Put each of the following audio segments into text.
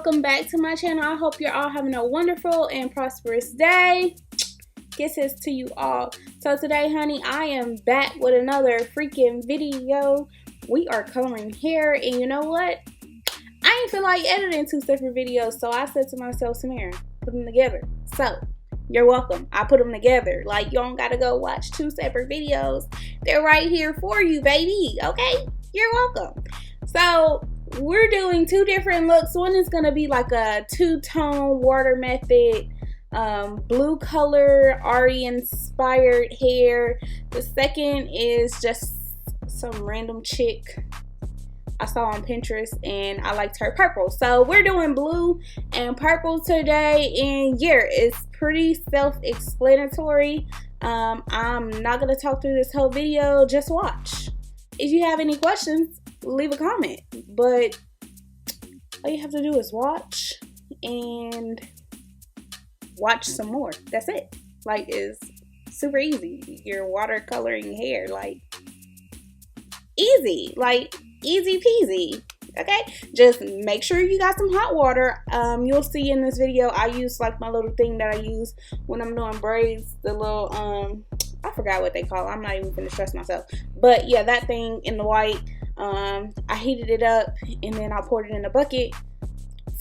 welcome back to my channel. I hope you're all having a wonderful and prosperous day. Kisses to you all. So today, honey, I am back with another freaking video. We are coloring hair, and you know what? I ain't feel like editing 2 separate videos, so I said to myself, Samara, put them together. So you're welcome. I put them together. Like, you don't gotta go watch 2 separate videos. They're right here for you, baby. Okay? You're welcome. So we're doing 2 different looks. One is gonna be like a 2-tone water method, blue color, Ari inspired hair. The second is just some random chick I saw on Pinterest and I liked her purple. So we're doing blue and purple today, and yeah, it's pretty self-explanatory. I'm not gonna talk through this whole video, just watch. If you have any questions, leave a comment, but all you have to do is watch and watch some more. That's it. Like, it's super easy. Your watercoloring hair, like, easy, like easy peasy. Okay, just make sure you got some hot water. You'll see in this video I use like my little thing that I use when I'm doing braids, the little I forgot what they call it. I'm not even gonna stress myself, but yeah, that thing in the white. I heated it up and then I poured it in a bucket,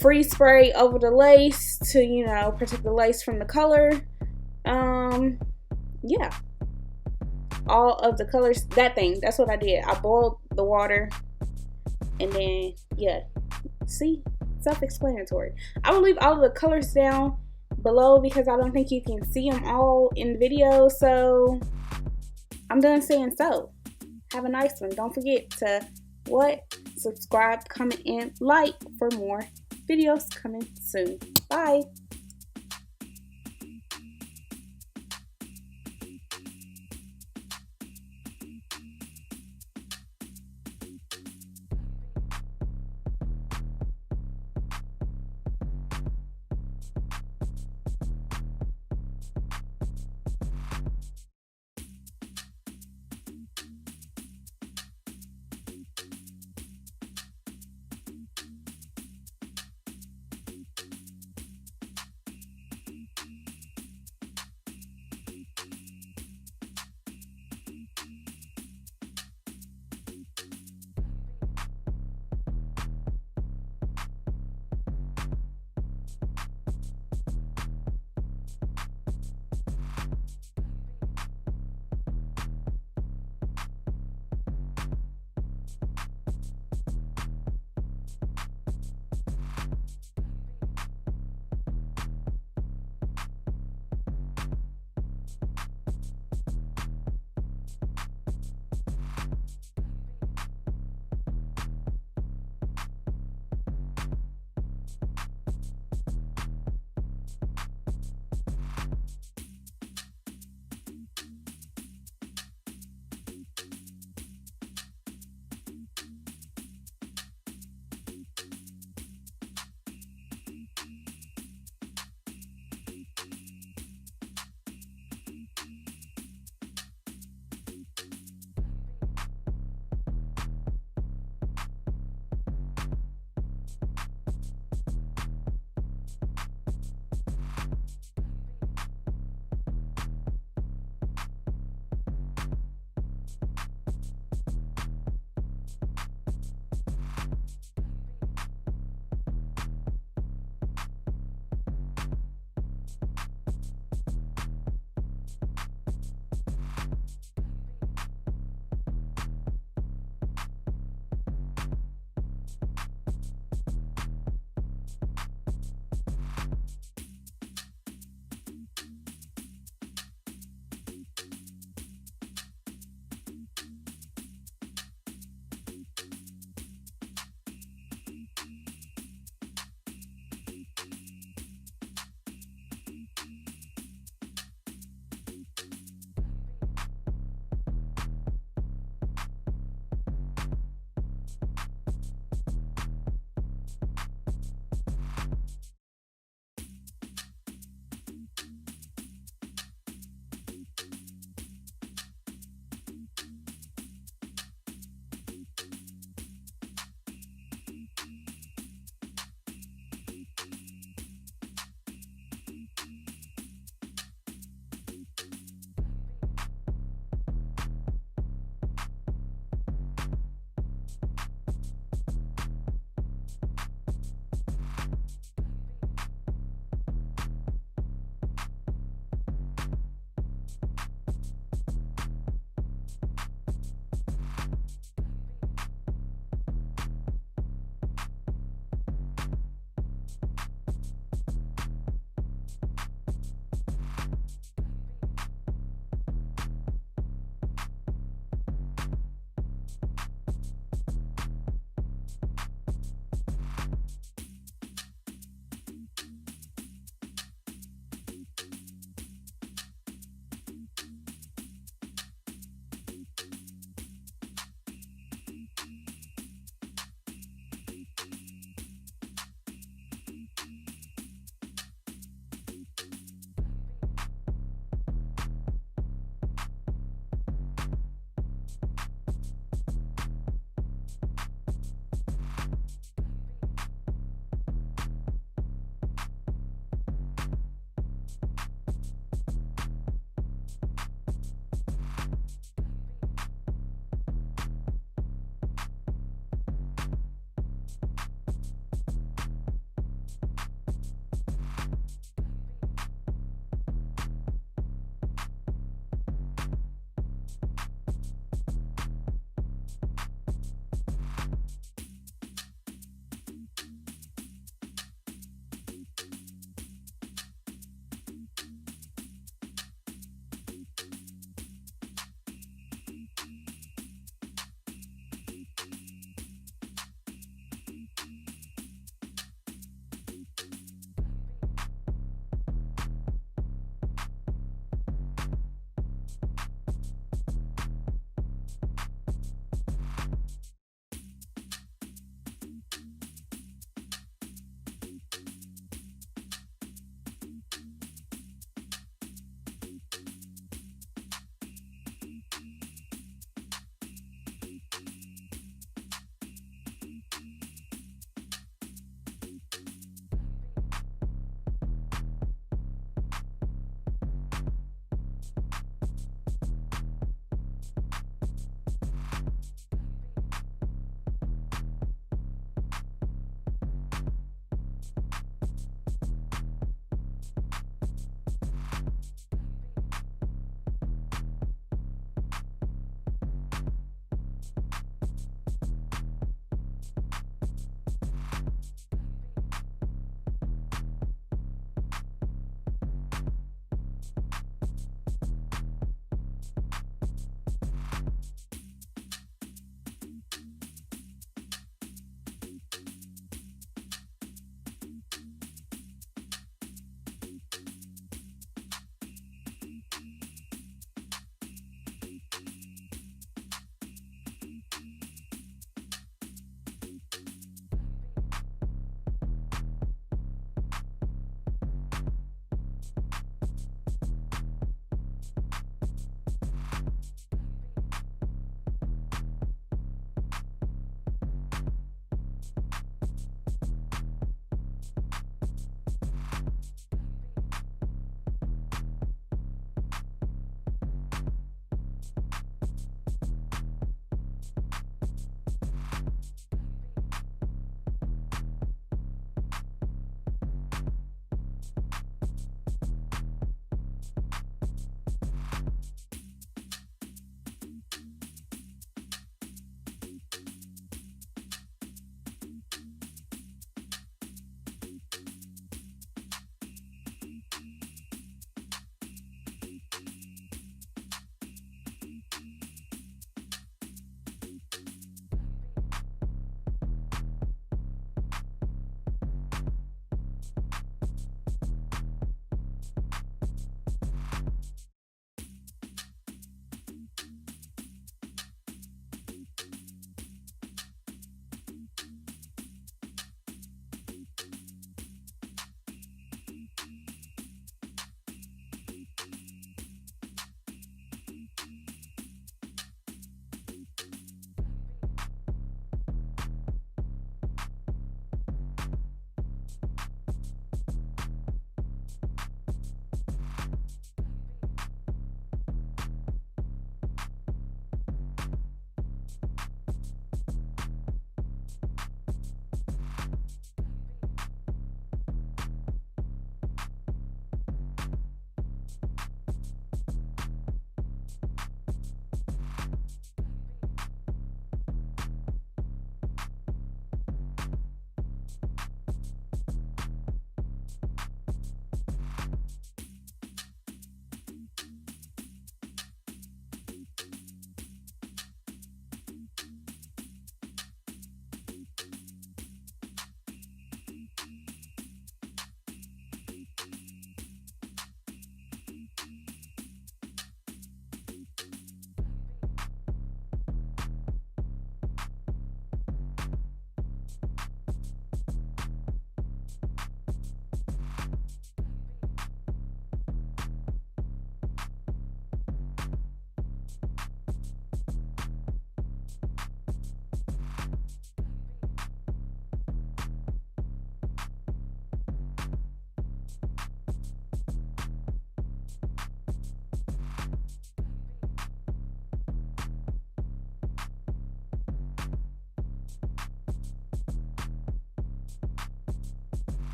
freeze spray over the lace to, you know, protect the lace from the color. Yeah, all of the colors, that thing, that's what I did. I boiled the water and then, yeah, see, self-explanatory. I will leave all of the colors down below because I don't think you can see them all in the video. So I'm done saying so. Have a nice one. Don't forget to subscribe, comment, and like for more videos coming soon. Bye.